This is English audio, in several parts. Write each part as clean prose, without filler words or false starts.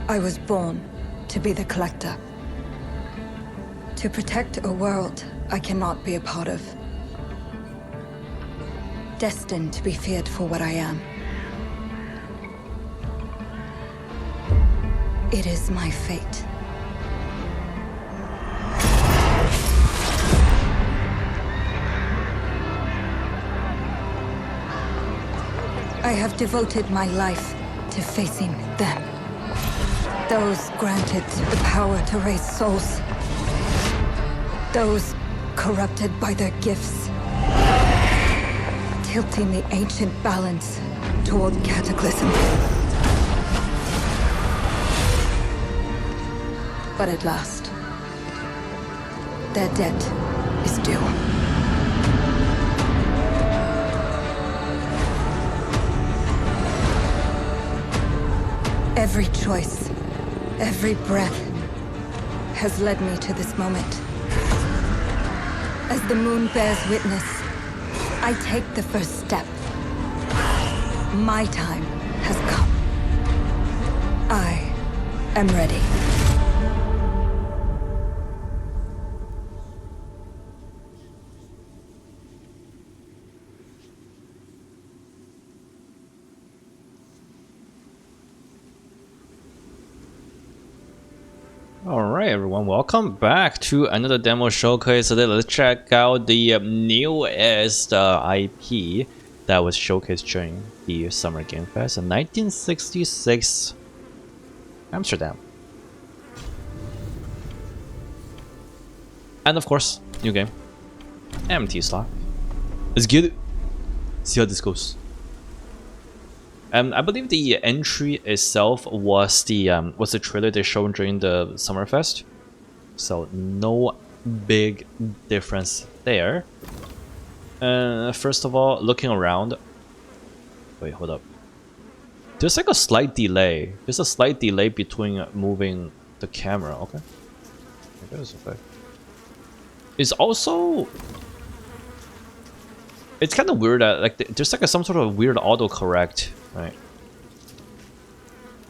I was born to be the collector. To protect a world I cannot be a part of. Destined to be feared for what I am. It is my fate. I have devoted my life to facing them. Those granted the power to raise souls. Those corrupted by their gifts. Tilting the ancient balance toward cataclysm. But at last, their debt is due. Every choice, every breath has led me to this moment. As the moon bears witness, I take the first step. My time has come. I am ready. Alright everyone, welcome back to another demo showcase. Today let's check out the newest IP that was showcased during the Summer Game Fest in 1966 Amsterdam. And of course, new game, MT slot. Let's get it. See how this goes. I believe the entry itself was the trailer they showed during the Summerfest, so no big difference there. First of all, looking around. Wait, hold up. There's like a slight delay. There's a slight delay between moving the camera. Okay, I guess okay. It's also. It's kind of weird that like there's like some sort of weird autocorrect. Right.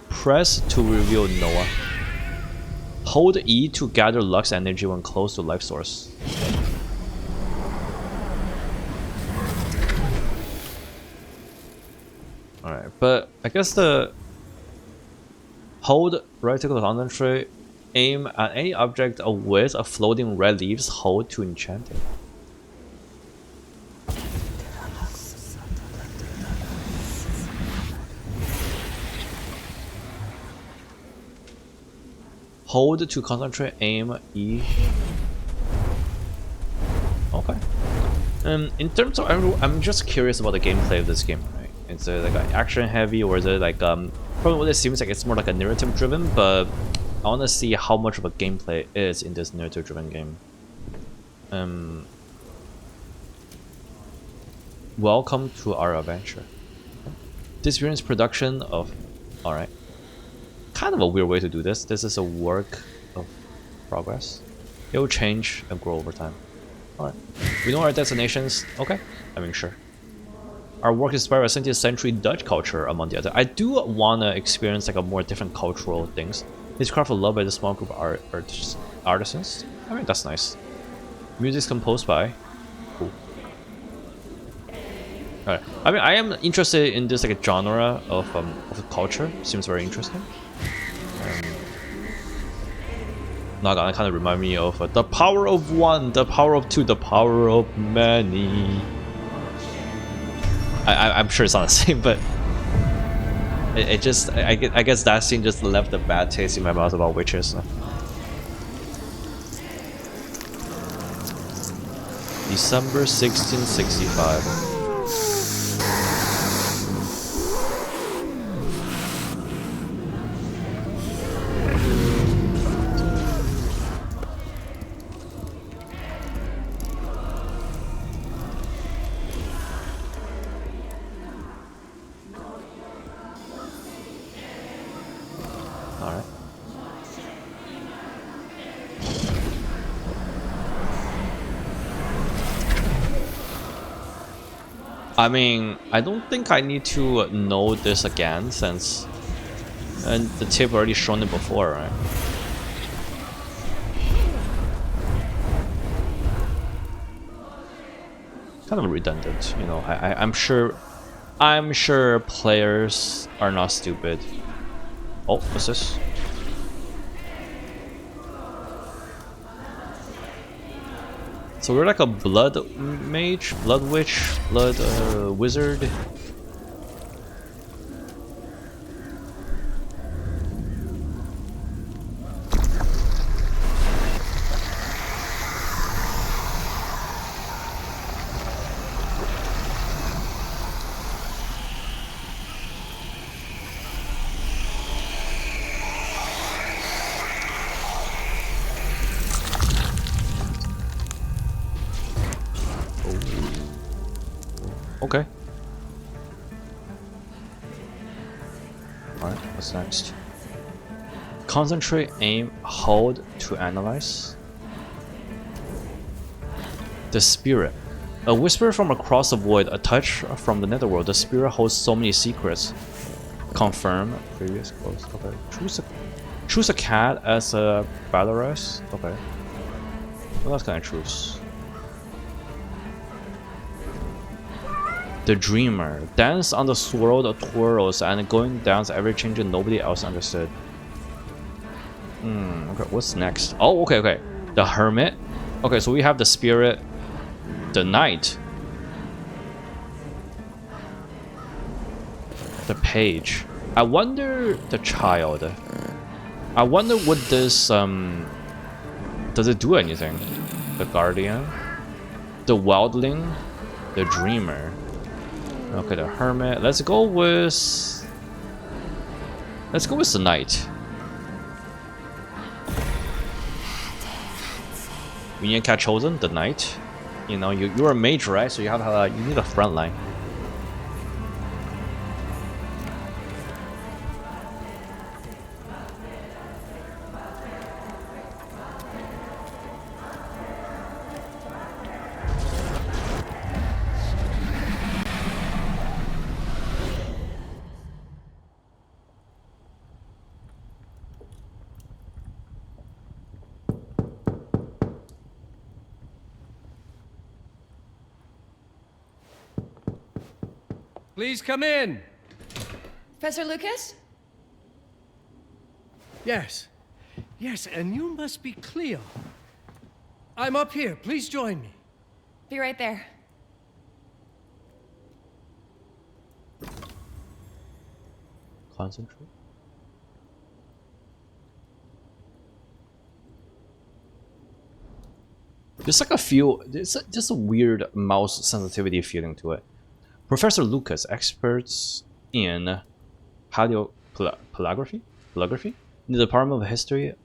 Press to reveal Noah. Hold E to gather Lux energy when close to life source. Alright, but I guess the hold right click to concentrate, aim at any object with a floating red leaves, hold to enchant it. Hold to concentrate, aim, E. Okay. In terms of, I'm just curious about the gameplay of this game. Right? Is it like action heavy, or is it like from what it seems like it's more like a narrative driven? But I want to see how much of a gameplay is in this narrative driven game. Welcome to our adventure. This experience production of, all right. Kind of a weird way to do this. This is a work of progress. It will change and grow over time. Alright. We know our destinations. Okay. I mean, sure. Our work is inspired by 17th century Dutch culture, among the other. I do want to experience like a more different cultural things. This craft was loved by the small group of artisans. I mean, that's nice. Music is composed by. Cool. Alright. I mean, I am interested in this like a genre of culture. Seems very interesting. Not gonna kind of remind me of the power of one, the power of two, the power of many. I'm sure it's not the same, but it just I guess that scene just left a bad taste in my mouth about witches. December 1665. I mean, I don't think I need to know this again since And the tip already shown it before, right? Kind of redundant, you know. I'm sure players are not stupid. Oh, what's this? So we're like a blood mage, blood witch, blood wizard. Okay. Alright, what's next? Concentrate, aim, hold to analyze. The spirit. A whisper from across the void, a touch from the netherworld. The spirit holds so many secrets. Confirm previous close. Okay. Choose a cat as a battle race. Okay. Well, that's kind of truce. The dreamer. Dance on the swirl of twirls and going down ever changing nobody else understood. Okay, what's next? Oh, okay. The hermit. Okay, so we have the spirit, the knight, the page. I wonder the child. I wonder what this does it do anything? The guardian, the wildling, the dreamer. Okay, the hermit. Let's go with the knight. Union cat chosen, the knight. You know, you're a mage, right? So you have you need a front line. Please come in. Professor Lucas? Yes. Yes, and you must be Cleo. I'm up here. Please join me. Be right there. Concentrate. There's like a feel. There's just a weird mouse sensitivity feeling to it. Professor Lucas, experts in paleography in the Department of History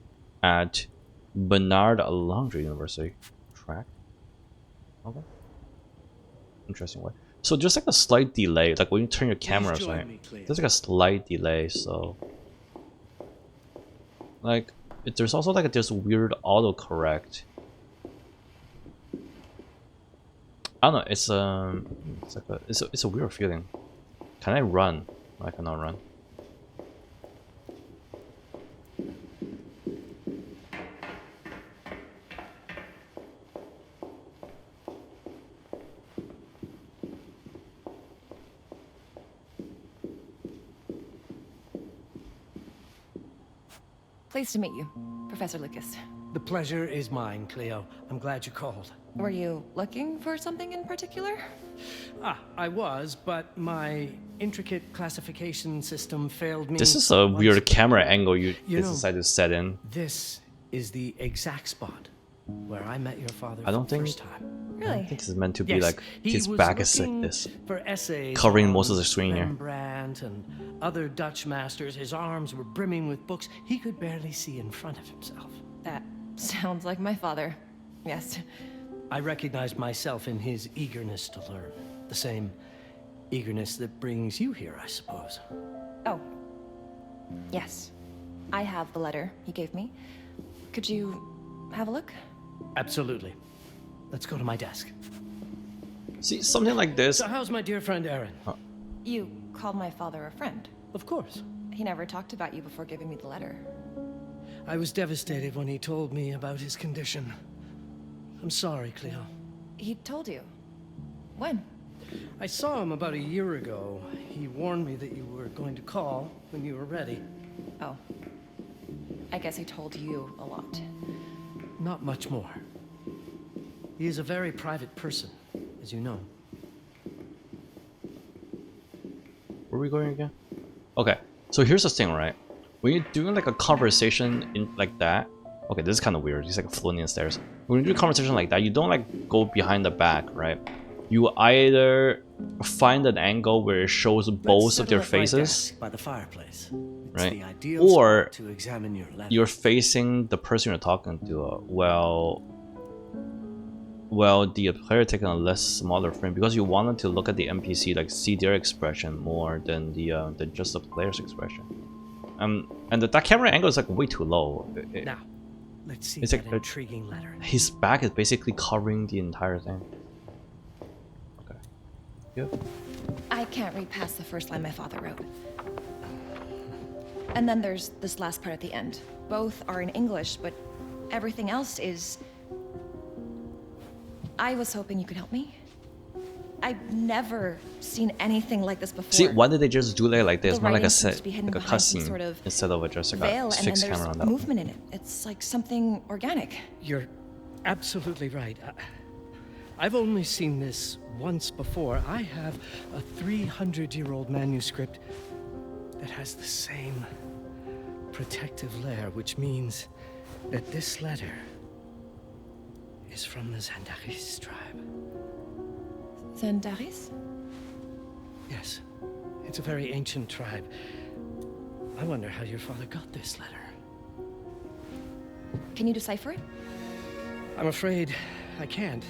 at Bernard Laundry University. Track. Okay. Interesting way. So there's like a slight delay, like when you turn your camera or something. There's like a slight delay, so like there's also like this weird autocorrect. I don't know. It's a weird feeling. Can I run? I cannot run. Pleased to meet you, Professor Lucas. The pleasure is mine, Cleo. I'm glad you called. Were you looking for something in particular? I was, but my intricate classification system failed me. This is a weird camera angle you decided to set in. This is the exact spot where I met your father I don't for the think. first time. Really? I think it's meant to be Yes, like he his was back is like looking this, for essays covering on most of the screen here. Rembrandt and other Dutch masters. His arms were brimming with books. He could barely see in front of himself. That sounds like my father. Yes. I recognized myself in his eagerness to learn. The same eagerness that brings you here, I suppose. Oh. Yes. I have the letter he gave me. Could you have a look? Absolutely. Let's go to my desk. See, something like this. So how's my dear friend Aaron? You called my father a friend. Of course. He never talked about you before giving me the letter. I was devastated when he told me about his condition. I'm sorry, Cleo. He told you? When? I saw him about a year ago. He warned me that you were going to call when you were ready. Oh. I guess he told you a lot. Not much more. He is a very private person, as you know. Where are we going again? Okay, so here's the thing, right? When you're doing like a conversation in like that, okay, this is kind of weird. He's like floating in stairs. When you do a conversation like that, you don't like go behind the back, right? You either find an angle where it shows both of their faces, by the fireplace. It's right? the ideal Or spot to examine your letter. you're facing the person you're talking to. Well, the player taking a less smaller frame because you wanted to look at the NPC, like see their expression more than the just the player's expression. And that camera angle is like way too low. Now, let's see it's that like intriguing letter. his back is basically covering the entire thing. Okay. Yep. I can't read past the first line my father wrote. And then there's this last part at the end. Both are in English, but everything else is... I was hoping you could help me. I've never seen anything like this before. See, why did they just do it like this? The Not like a writing seems set, to be hidden like a behind some cutscene, sort of instead of just like veil, a and then fixed there's camera on that. movement in it. It's like something organic. You're absolutely right. I've only seen this once before. I have a 300-year-old manuscript that has the same protective layer, which means that this letter is from the Zandaris tribe. Zandaris? Yes, it's a very ancient tribe. I wonder how your father got this letter. Can you decipher it? I'm afraid I can't.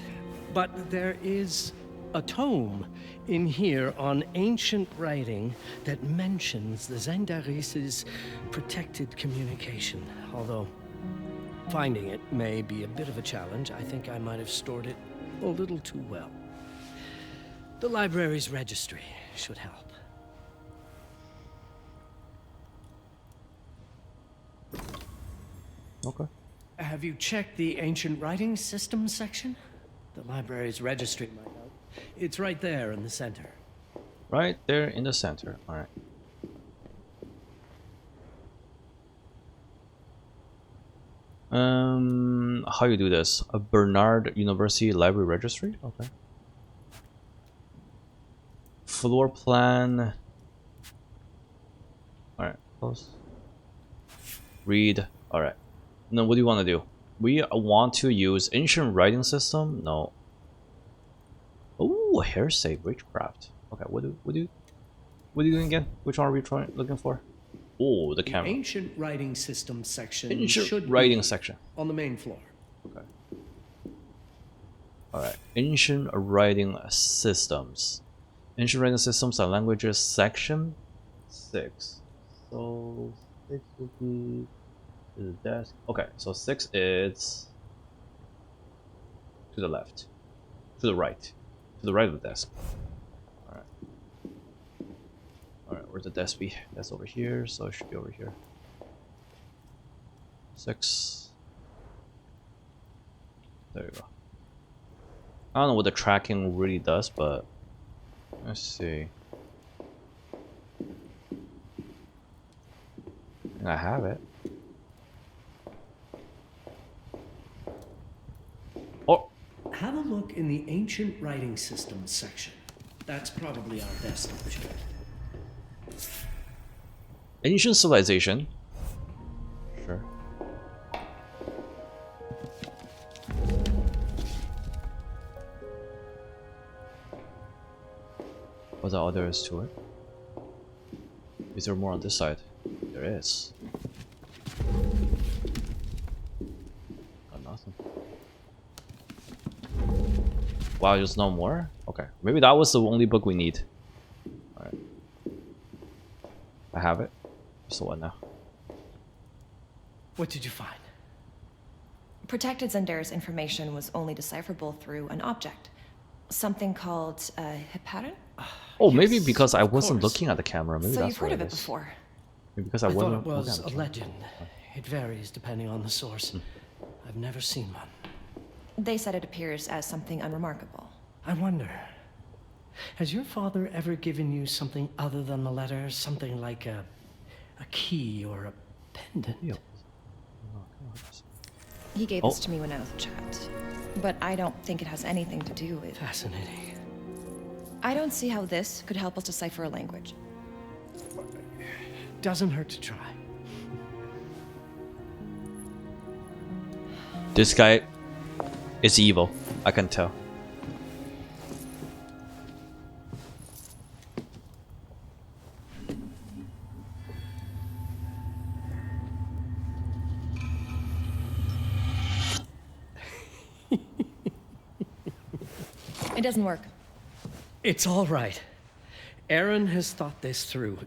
But there is a tome in here on ancient writing that mentions the Zandaris' protected communication. Although finding it may be a bit of a challenge. I think I might have stored it a little too well. The library's registry should help. Okay. Have you checked the ancient writing system section? The library's registry might help. It's right there in the center. Right there in the center. All right. How you do this? A Bernard University Library Registry? Okay. Floor plan. Alright, close. Read. Alright. Now what do you want to do? We want to use ancient writing system? No. Oh, hair save witchcraft. Okay, what are you doing again? Which one are we looking for? Oh, the camera. Ancient writing system section Ancient should writing be section. on the main floor. Okay. Alright. Ancient writing systems. Ancient writing systems and languages section 6. So 6 would be to the desk. Okay, so 6 is to the left. To the right. To the right of the desk. Alright. Alright, where's the desk be? That's over here, so it should be over here. 6. There you go. I don't know what the tracking really does, but let's see. I have it. Oh, Have a look in the ancient writing systems section. That's probably our best option. ancient civilization. Sure. What are others to it? Is there more on this side? There is. Got nothing. Wow, there's no more? Okay. Maybe that was the only book we need. Alright. I have it. So what now? What did you find? Protected Zandaris information was only decipherable through an object. Something called a heparin? Oh, maybe Yes, because I of wasn't course. looking at the camera. Maybe So that's you've heard what of it is. before. Maybe because I I thought wasn't. it was okay, a legend. It varies depending on the source. I've never seen one. They said it appears as something unremarkable. I wonder, has your father ever given you something other than the letter? Something like a key or a pendant? Yeah. He gave Oh. this to me when I was a child. But I don't think it has anything to do with... Fascinating. I don't see how this could help us decipher a language. Doesn't hurt to try. This guy is evil. I can tell. It doesn't work. It's all right. Aaron has thought this through.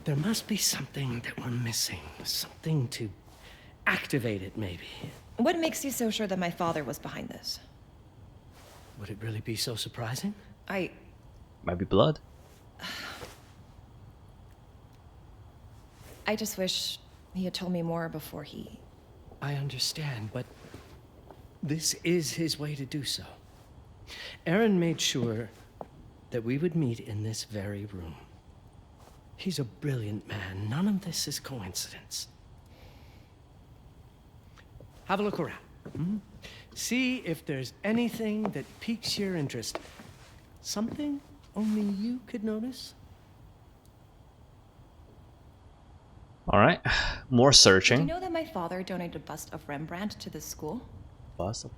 There must be something that we're missing. Something to activate it, maybe. What makes you so sure that my father was behind this? Would it really be so surprising? Might be blood. I just wish he had told me more before he... I understand, but this is his way to do so. Aaron made sure that we would meet in this very room. He's a brilliant man. None of this is coincidence. Have a look around. See if there's anything that piques your interest. Something only you could notice? All right. More Did you searching. know that my father donated a bust of Rembrandt to this school? Bust of-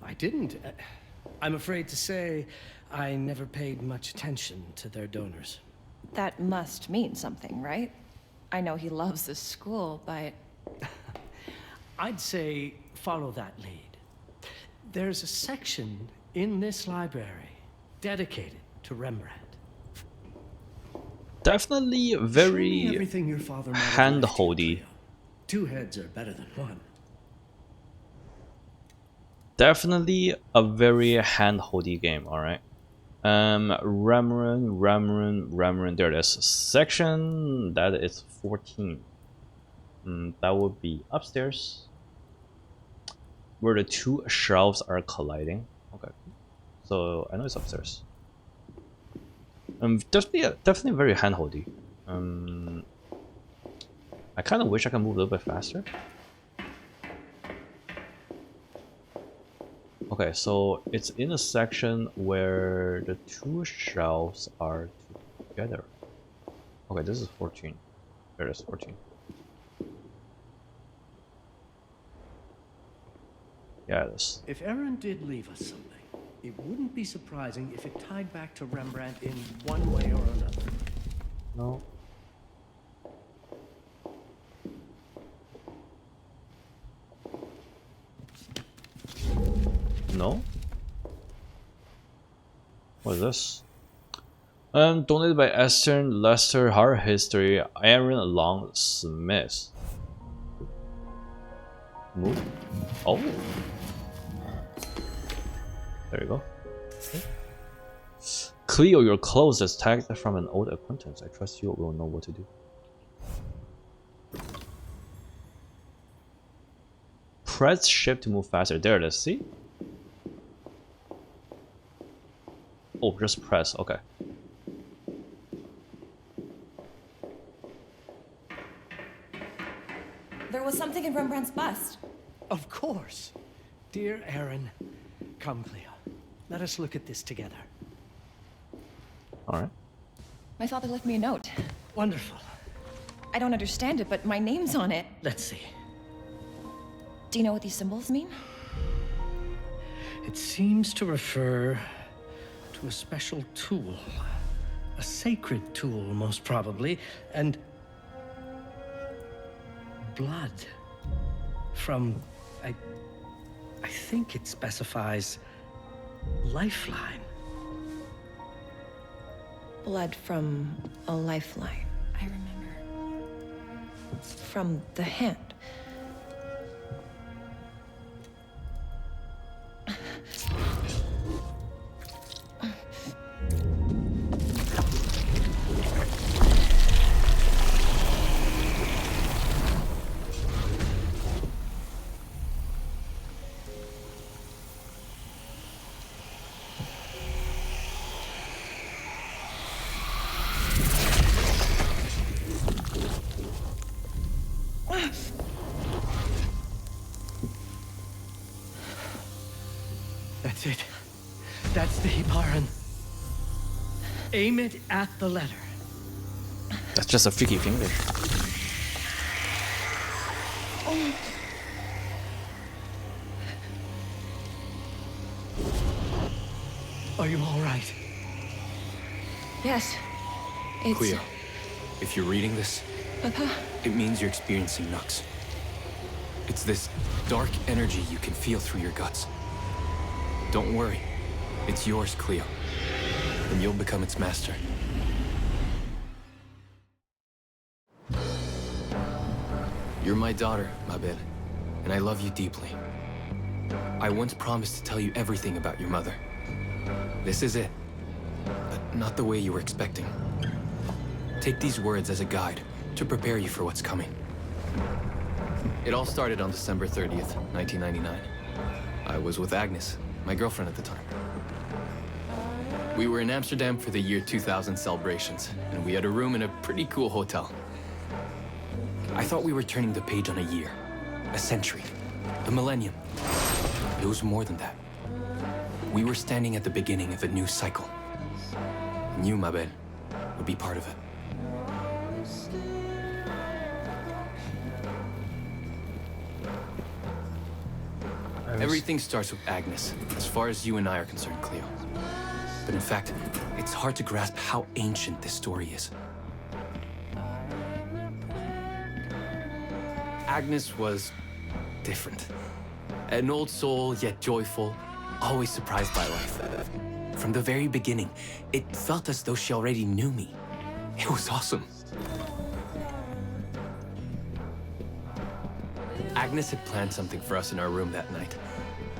I didn't. I'm afraid to say I never paid much attention to their donors. That must mean something, right? I know he loves this school, but... I'd say follow that lead. There's a section in this library dedicated to Rembrandt. Definitely Show me very everything your father might have left you, hand-holdy. Cleo. Two heads are better than one. Definitely a very hand-holdy game. All right. Rembrandt. There it is. Section that is 14. That would be upstairs, where the two shelves are colliding. Okay. So I know it's upstairs. Definitely very handholdy. I kind of wish I could move a little bit faster. Okay, so it's in a section where the two shelves are together. Okay, this is 14. There it is, 14. Yeah, it is. If Aaron did leave us something, it wouldn't be surprising if it tied back to Rembrandt in one way or another. No. No? What is this? Donated by Eastern Leicester Horror History, Aaron Long Smith. Move. Oh. There you go. Okay. Cleo, your clothes is tagged from an old acquaintance. I trust you will know what to do. Press shift to move faster. There it is. See? Oh, just press. Okay. There was something in Rembrandt's bust. Of course. Dear Aaron, come, Cleo. Let us look at this together. All right. My father left me a note. Wonderful. I don't understand it, but my name's on it. Let's see. Do you know what these symbols mean? It seems to refer to a special tool. A sacred tool, most probably, and blood from, I think it specifies lifeline. Blood from a lifeline. I remember. From the hand. That's it. That's the Hiparan. Aim it at the letter. That's just a freaky finger. Are you all right? Yes. It's... Cleo, if you're reading this, Papa? it means you're experiencing Nux. It's this dark energy you can feel through your guts. Don't worry. It's yours, Cleo. And you'll become its master. You're my daughter, Mabel, and I love you deeply. I once promised to tell you everything about your mother. This is it, but not the way you were expecting. Take these words as a guide to prepare you for what's coming. It all started on December 30th, 1999. I was with Agnes, my girlfriend at the time. We were in Amsterdam for the year 2000 celebrations, and we had a room in a pretty cool hotel. I thought we were turning the page on a year, a century, a millennium. It was more than that. We were standing at the beginning of a new cycle. And you, Mabel, would be part of it. Everything starts with Agnes, as far as you and I are concerned, Cleo. But in fact, it's hard to grasp how ancient this story is. Agnes was different. An old soul, yet joyful, always surprised by life. From the very beginning, it felt as though she already knew me. It was awesome. Agnes had planned something for us in our room that night.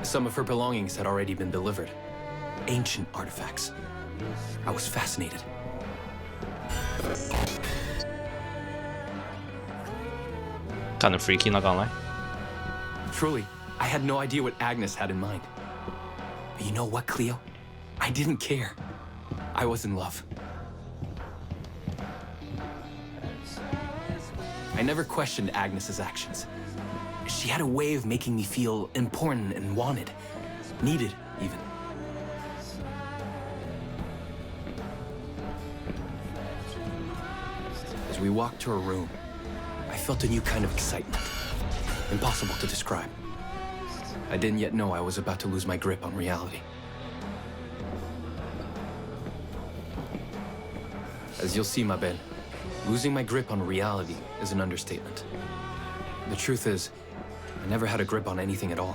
Some of her belongings had already been delivered. Ancient artifacts. I was fascinated. Kind of freaky, not gonna lie. Truly, I had no idea what Agnes had in mind. But you know what, Cleo? I didn't care. I was in love. I never questioned Agnes's actions. She had a way of making me feel important and wanted. Needed, even. As we walked to her room, I felt a new kind of excitement. Impossible to describe. I didn't yet know I was about to lose my grip on reality. As you'll see, Mabel, losing my grip on reality is an understatement. The truth is, I never had a grip on anything at all.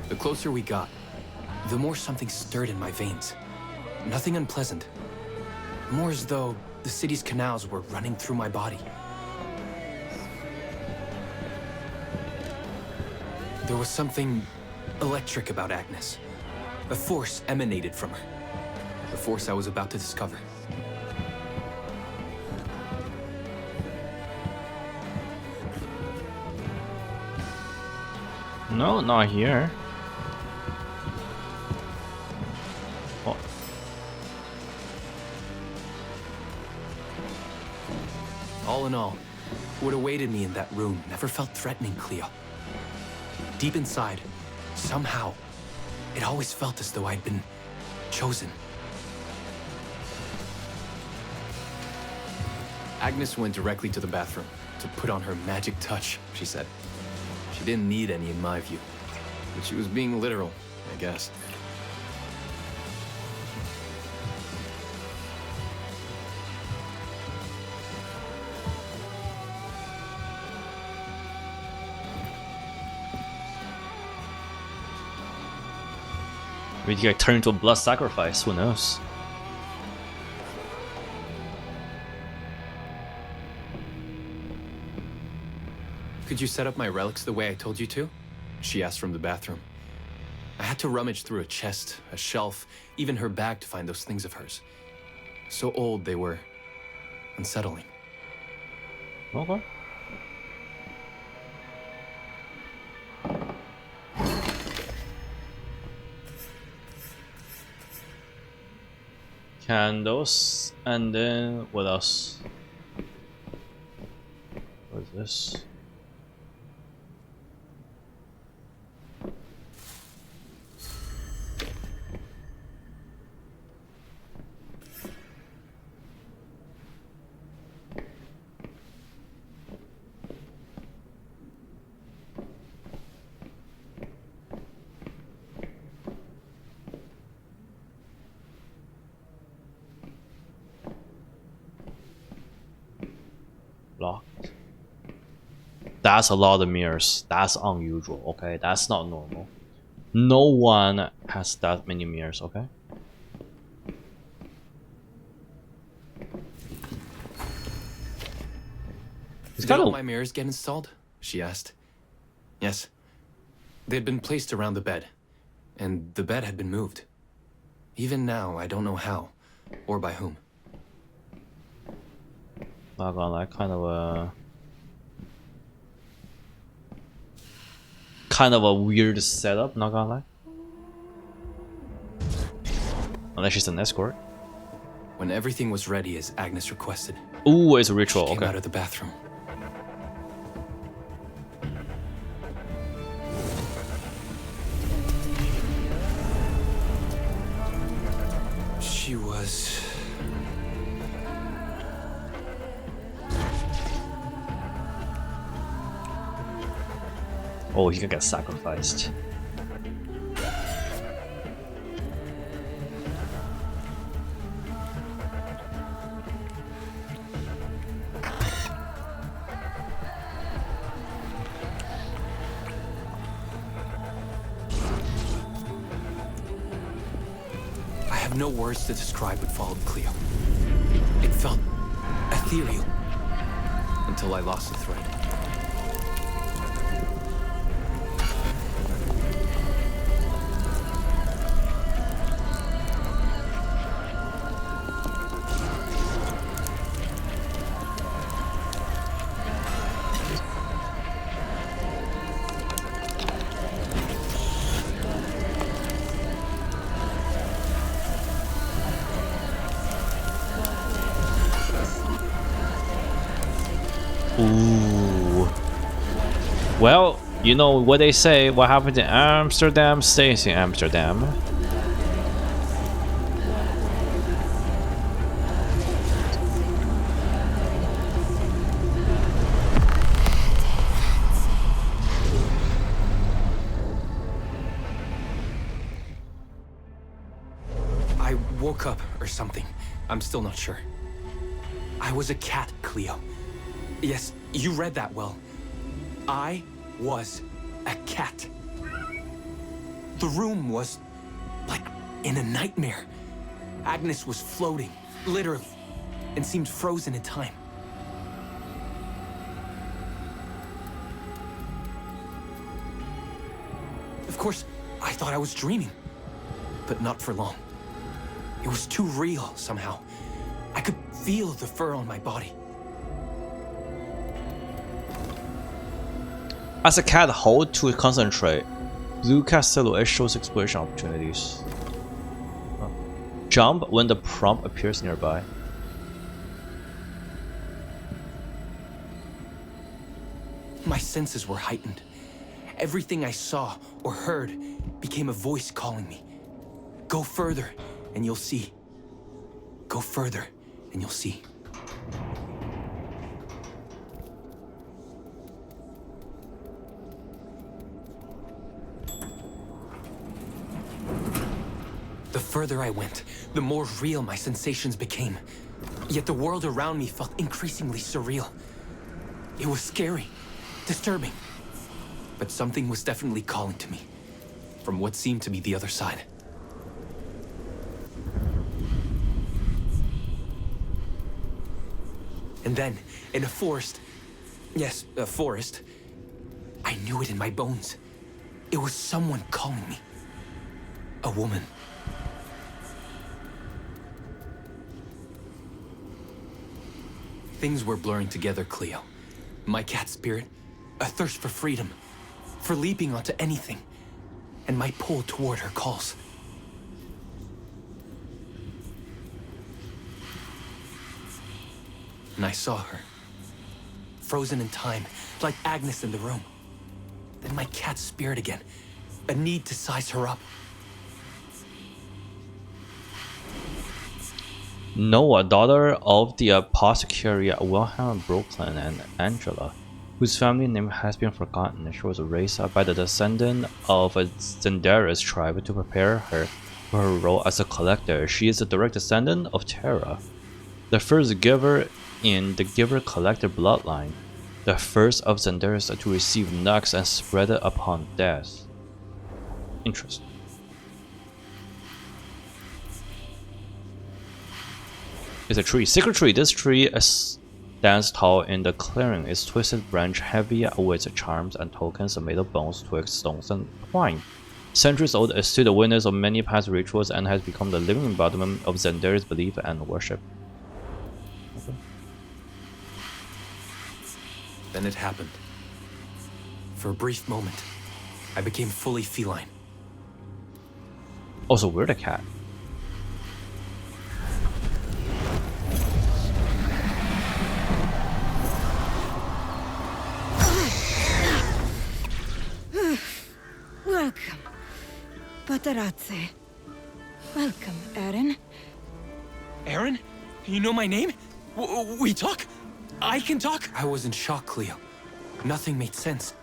The closer we got, the more something stirred in my veins. Nothing unpleasant. More as though the city's canals were running through my body. There was something electric about Agnes. A force emanated from her. The force I was about to discover. No, not here. Oh. All in all, what awaited me in that room never felt threatening, Cleo. Deep inside, somehow, it always felt as though I'd been chosen. Agnes went directly to the bathroom to put on her magic touch, she said. She didn't need any in my view, but she was being literal, I guess. Maybe you get turned into a blood sacrifice, who knows? Could you set up my relics the way I told you to? She asked from the bathroom. I had to rummage through a chest, a shelf, even her bag to find those things of hers. So old they were unsettling. Okay. Candles, and then what else? What is this? Locked. That's a lot of mirrors. That's unusual, okay? That's not normal. No one has that many mirrors, okay? Did all my mirrors get installed? She asked. Yes. They'd been placed around the bed, and the bed had been moved. Even now, I don't know how, or by whom. Not gonna lie, kind of a weird setup, not gonna lie. Unless she's an escort. When everything was ready as Agnes requested, Ooh, it's a ritual, she came okay. out of the bathroom. She was... Oh, he can get sacrificed. I have no words to describe what followed Cleo. It felt ethereal until I lost the thread. Ooh. Well, you know what they say, what happened in Amsterdam stays in Amsterdam. I woke up or something. I'm still not sure. I was a cat, Cleo. Yes, you read that well. I was a cat. The room was like in a nightmare. Agnes was floating, literally, and seemed frozen in time. Of course, I thought I was dreaming, but not for long. It was too real somehow. I could feel the fur on my body. As a cat, hold to concentrate. Blue cat silhouette shows exploration opportunities. Jump when the prompt appears nearby. My senses were heightened. Everything I saw or heard became a voice calling me. Go further, and you'll see. Go further, and you'll see. The further I went, the more real my sensations became. Yet the world around me felt increasingly surreal. It was scary, disturbing. But something was definitely calling to me, from what seemed to be the other side. And then, in a forest, yes, a forest, I knew it in my bones. It was someone calling me. A woman. Things were blurring together, Cleo. My cat spirit, a thirst for freedom, for leaping onto anything, and my pull toward her calls. And I saw her, frozen in time, like Agnes in the room. Then my cat spirit again, a need to size her up. Noah, daughter of the apothecary Wilhelm Brooklyn and Angela, whose family name has been forgotten. She was raised by the descendant of a Zendaris tribe to prepare her for her role as a collector. She is a direct descendant of Terra, the first giver in the Giver-Collector bloodline, the first of Xanderis to receive Nux and spread it upon death. Interesting. It's a tree. Secret tree. This tree stands tall in the clearing. Its twisted branch heavy with charms and tokens made of bones, twigs, stones, and twine. Centuries old, it stood a witness of many past rituals and has become the living embodiment of Xanderis belief and worship. Okay. Then it happened. For a brief moment, I became fully feline. Also, we're the cat. Welcome, Patarazze. Welcome, Aaron. Aaron? You know my name? We talk? I can talk? I was in shock, Cleo. Nothing made sense.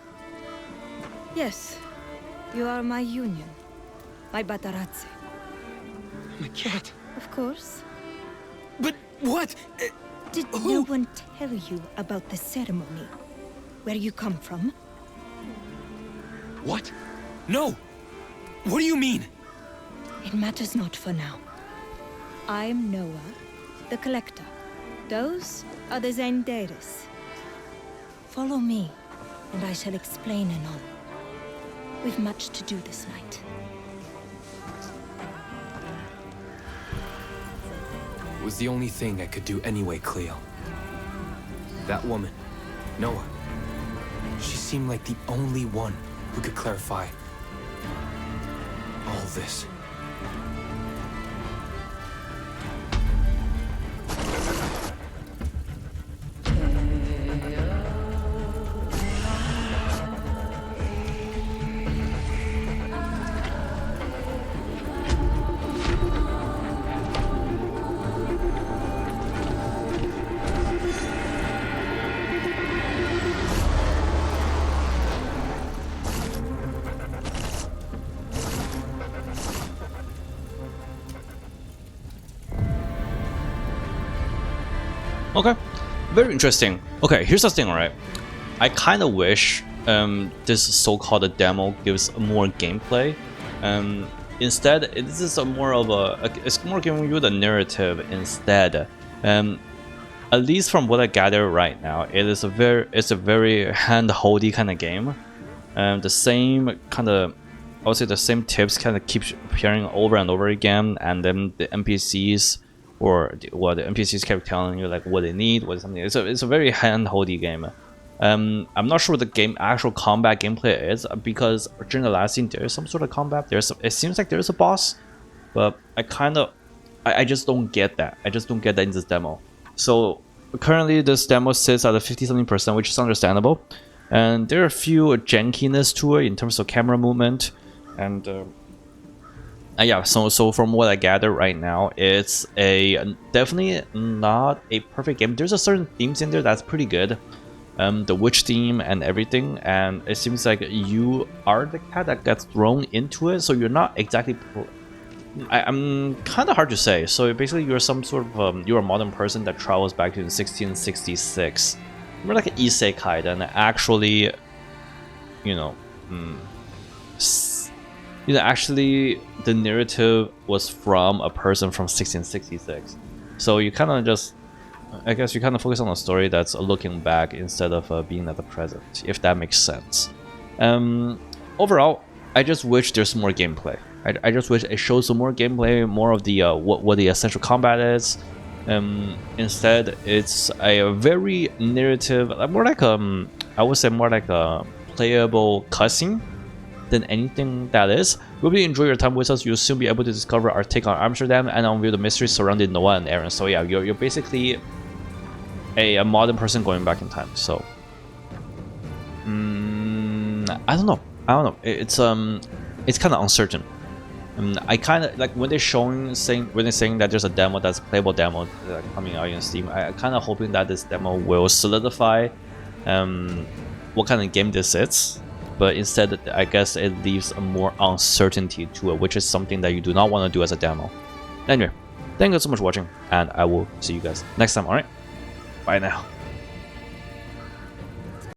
Yes, you are my union, my Patarazze. My cat. Of course. But what? Did no one tell you about the ceremony? Where you come from? What? No! What do you mean? It matters not for now. I'm Noah, the Collector. Those are the Xanderis. Follow me, and I shall explain anon. We've much to do this night. It was the only thing I could do anyway, Cleo. That woman, Noah, she seemed like the only one who could clarify all this. Okay, very interesting. Okay, here's the thing, right? I kind of wish this so-called demo gives more gameplay. Instead, this is more of it's more giving you the narrative instead. At least from what I gather right now, it's a very hand-holdy kind of game. The same kind of, I would say the same tips kind of keep appearing over and over again, and then the NPCs. The NPCs kept telling you like what they need, what something. It's a very hand-holdy game. I'm not sure what the actual combat gameplay is because during the last scene there is some sort of combat. It seems like there is a boss, but I just don't get that. I just don't get that in this demo. So currently this demo sits at a 50-something%, which is understandable, and there are a few jankiness to it in terms of camera movement and. Yeah, so from what I gather right now, it's definitely not a perfect game. There's a certain themes in there that's pretty good, the witch theme and everything, and it seems like you are the cat that gets thrown into it, so you're not exactly. I'm kind of hard to say. So basically, you're some sort of you're a modern person that travels back to 1666. You're like an isekai, then actually, actually, the narrative was from a person from 1666. So you kind of just, I guess you kind of focus on a story that's looking back instead of being at the present, if that makes sense. Overall, I just wish there's more gameplay. I just wish it shows some more gameplay, more of the what the essential combat is. Instead, it's a very narrative, more like I would say more like a playable cutscene than anything that is. Really enjoy your time with us. You'll soon be able to discover our take on Amsterdam and unveil the mysteries surrounding Noah and Aaron. So yeah, you're basically a modern person going back in time. So I don't know. It's kind of uncertain. I kind of like when they're saying that there's a demo that's a playable demo coming out in Steam. I kind of hoping that this demo will solidify what kind of game this is. But instead, I guess it leaves a more uncertainty to it, which is something that you do not want to do as a demo. Anyway, thank you so much for watching, and I will see you guys next time, alright? Bye now.